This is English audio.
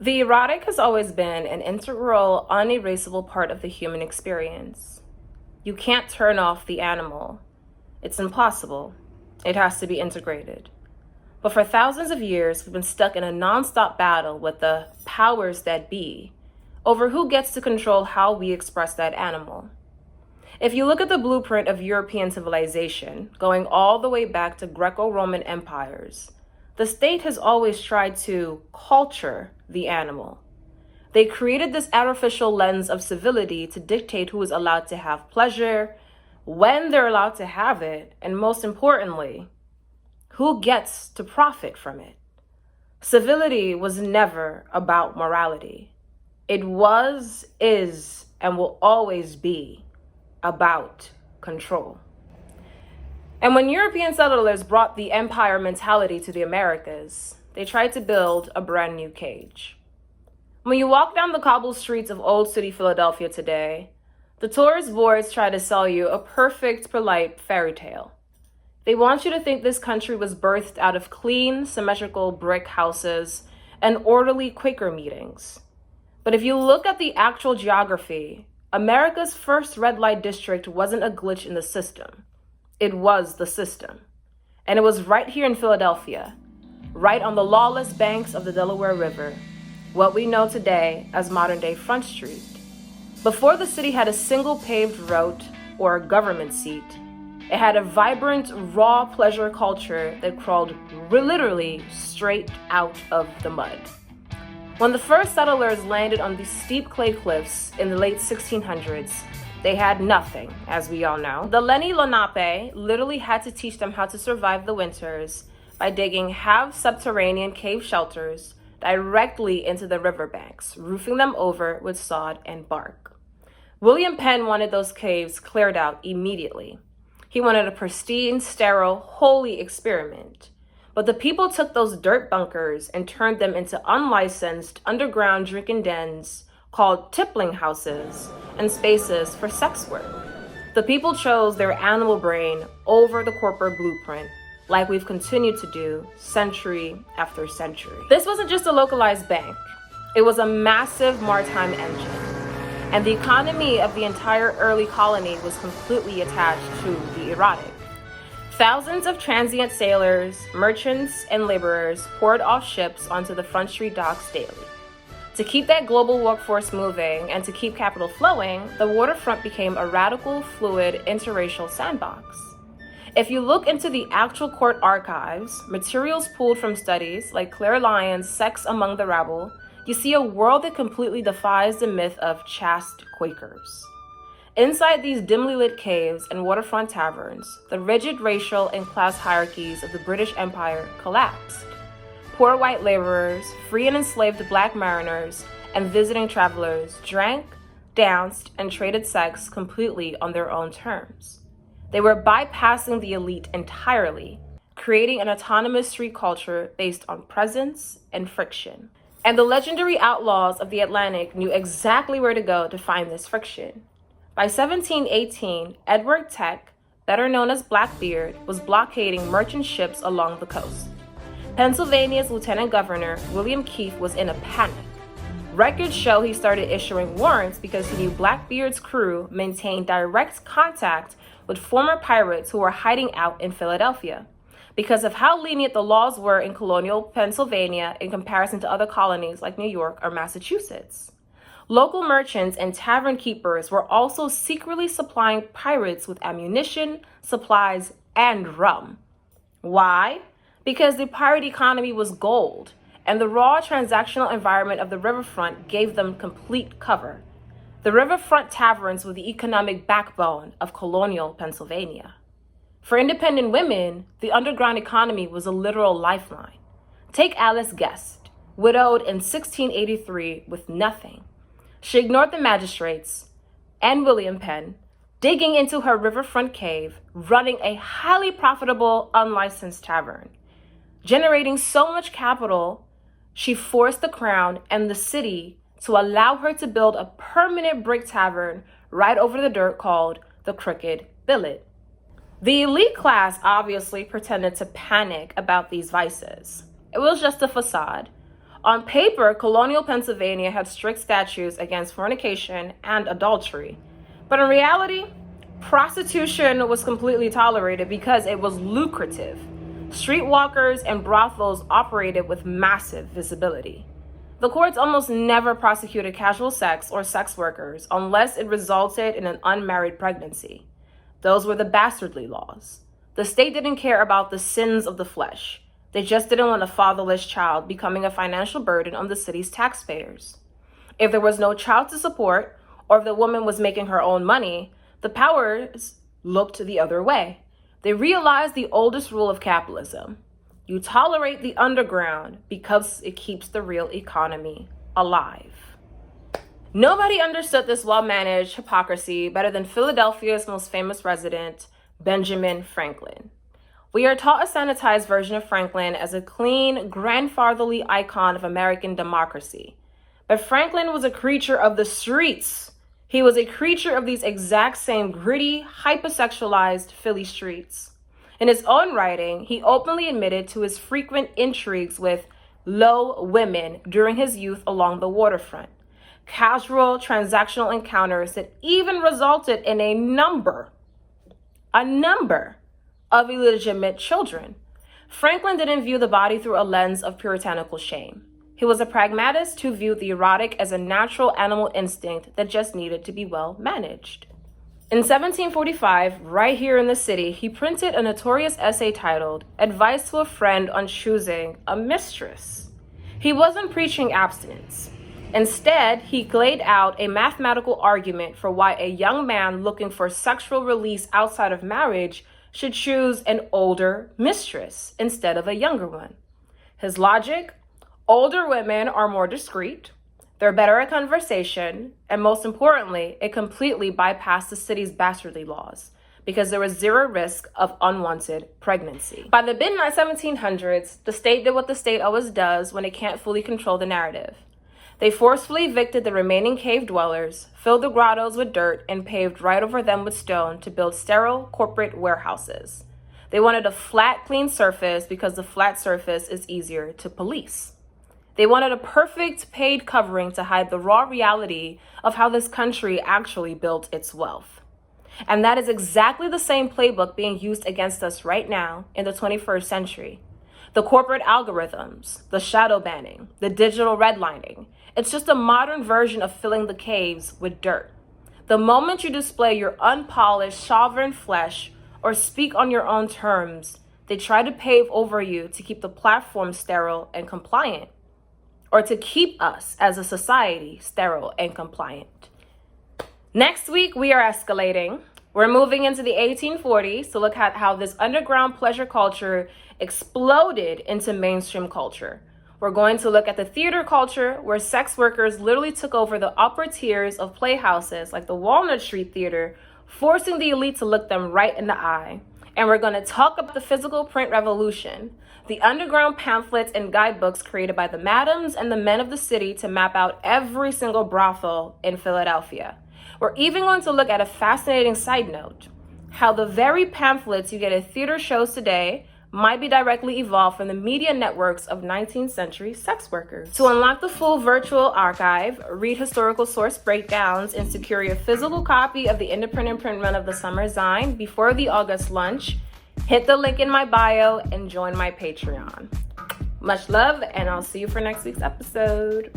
The erotic has always been an integral, unerasable part of the human experience. You can't turn off the animal. It's impossible. It has to be integrated. But for thousands of years, we've been stuck in a nonstop battle with the powers that be over who gets to control how we express that animal. If you look at the blueprint of European civilization, going all the way back to Greco-Roman empires, the state has always tried to culture the animal. They created this artificial lens of civility to dictate who is allowed to have pleasure, when they're allowed to have it, and most importantly, who gets to profit from it. Civility was never about morality. It was, is, and will always be about control. And when European settlers brought the empire mentality to the Americas, they tried to build a brand new cage. When you walk down the cobbled streets of Old City, Philadelphia today, the tourist boards try to sell you a perfect, polite fairy tale. They want you to think this country was birthed out of clean, symmetrical brick houses and orderly Quaker meetings. But if you look at the actual geography, America's first red light district wasn't a glitch in the system. It was the system. And it was right here in Philadelphia, right on the lawless banks of the Delaware River, what we know today as modern-day Front Street. Before the city had a single paved road or a government seat, it had a vibrant, raw pleasure culture that crawled literally straight out of the mud. When the first settlers landed on these steep clay cliffs in the late 1600s, they had nothing, as we all know. The Lenni Lenape literally had to teach them how to survive the winters by digging half-subterranean cave shelters directly into the riverbanks, roofing them over with sod and bark. William Penn wanted those caves cleared out immediately. He wanted a pristine, sterile, holy experiment. But the people took those dirt bunkers and turned them into unlicensed underground drinking dens called tippling houses and spaces for sex work. The people chose their animal brain over the corporate blueprint, like we've continued to do century after century. This wasn't just a localized bank. It was a massive maritime engine. And the economy of the entire early colony was completely attached to the erotic. Thousands of transient sailors, merchants, and laborers poured off ships onto the Front Street docks daily. To keep that global workforce moving and to keep capital flowing, the waterfront became a radical, fluid, interracial sandbox. If you look into the actual court archives, materials pulled from studies like Claire Lyon's Sex Among the Rabble, you see a world that completely defies the myth of chaste Quakers. Inside these dimly lit caves and waterfront taverns, the rigid racial and class hierarchies of the British Empire collapsed. Poor white laborers, free and enslaved black mariners, and visiting travelers drank, danced, and traded sex completely on their own terms. They were bypassing the elite entirely, creating an autonomous street culture based on presence and friction. And the legendary outlaws of the Atlantic knew exactly where to go to find this friction. By 1718, Edward Teck, better known as Blackbeard, was blockading merchant ships along the coast. Pennsylvania's Lieutenant Governor, William Keith, was in a panic. Records show he started issuing warrants because he knew Blackbeard's crew maintained direct contact with former pirates who were hiding out in Philadelphia. Because of how lenient the laws were in colonial Pennsylvania in comparison to other colonies like New York or Massachusetts. Local merchants and tavern keepers were also secretly supplying pirates with ammunition, supplies, and rum. Why? Because the pirate economy was gold, and the raw transactional environment of the riverfront gave them complete cover. The riverfront taverns were the economic backbone of colonial Pennsylvania. For independent women, the underground economy was a literal lifeline. Take Alice Guest, widowed in 1683 with nothing. She ignored the magistrates and William Penn, digging into her riverfront cave, running a highly profitable, unlicensed tavern. Generating so much capital, she forced the crown and the city to allow her to build a permanent brick tavern right over the dirt called the Crooked Billet. The elite class obviously pretended to panic about these vices. It was just a facade. On paper, colonial Pennsylvania had strict statutes against fornication and adultery. But in reality, prostitution was completely tolerated because it was lucrative. Streetwalkers and brothels operated with massive visibility. The courts almost never prosecuted casual sex or sex workers unless it resulted in an unmarried pregnancy. Those were the bastardly laws. The state didn't care about the sins of the flesh. They just didn't want a fatherless child becoming a financial burden on the city's taxpayers. If there was no child to support, or if the woman was making her own money, the powers looked the other way. They realized the oldest rule of capitalism. You tolerate the underground because it keeps the real economy alive. Nobody understood this well-managed hypocrisy better than Philadelphia's most famous resident, Benjamin Franklin. We are taught a sanitized version of Franklin as a clean, grandfatherly icon of American democracy. But Franklin was a creature of the streets. He was a creature of these exact same gritty, hypersexualized Philly streets. In his own writing, he openly admitted to his frequent intrigues with low women during his youth along the waterfront. Casual, transactional encounters that even resulted in a number of illegitimate children. Franklin didn't view the body through a lens of puritanical shame. He was a pragmatist who viewed the erotic as a natural animal instinct that just needed to be well managed. In 1745, right here in the city, he printed a notorious essay titled Advice to a Friend on Choosing a Mistress. He wasn't preaching abstinence. Instead, he laid out a mathematical argument for why a young man looking for sexual release outside of marriage should choose an older mistress instead of a younger one. His logic: older women are more discreet, they're better at conversation, and most importantly, it completely bypassed the city's bastardly laws because there was zero risk of unwanted pregnancy. By the midnight 1700s, the state did what the state always does when it can't fully control the narrative. They forcefully evicted the remaining cave dwellers, filled the grottos with dirt, and paved right over them with stone to build sterile corporate warehouses. They wanted a flat, clean surface because the flat surface is easier to police. They wanted a perfect paid covering to hide the raw reality of how this country actually built its wealth. And that is exactly the same playbook being used against us right now in the 21st century. The corporate algorithms, the shadow banning, the digital redlining. It's just a modern version of filling the caves with dirt. The moment you display your unpolished, sovereign flesh or speak on your own terms, they try to pave over you to keep the platform sterile and compliant, or to keep us as a society sterile and compliant. Next week, we are escalating. We're moving into the 1840s to look at how this underground pleasure culture exploded into mainstream culture. We're going to look at the theater culture where sex workers literally took over the upper tiers of playhouses like the Walnut Street Theater, forcing the elite to look them right in the eye. And we're going to talk about the physical print revolution, the underground pamphlets and guidebooks created by the madams and the men of the city to map out every single brothel in Philadelphia. We're even going to look at a fascinating side note, how the very pamphlets you get at theater shows today might be directly evolved from the media networks of 19th century sex workers. To unlock the full virtual archive, read historical source breakdowns, and secure your physical copy of the independent print run of the Summer Zine before the August lunch, hit the link in my bio and join my Patreon. Much love, and I'll see you for next week's episode.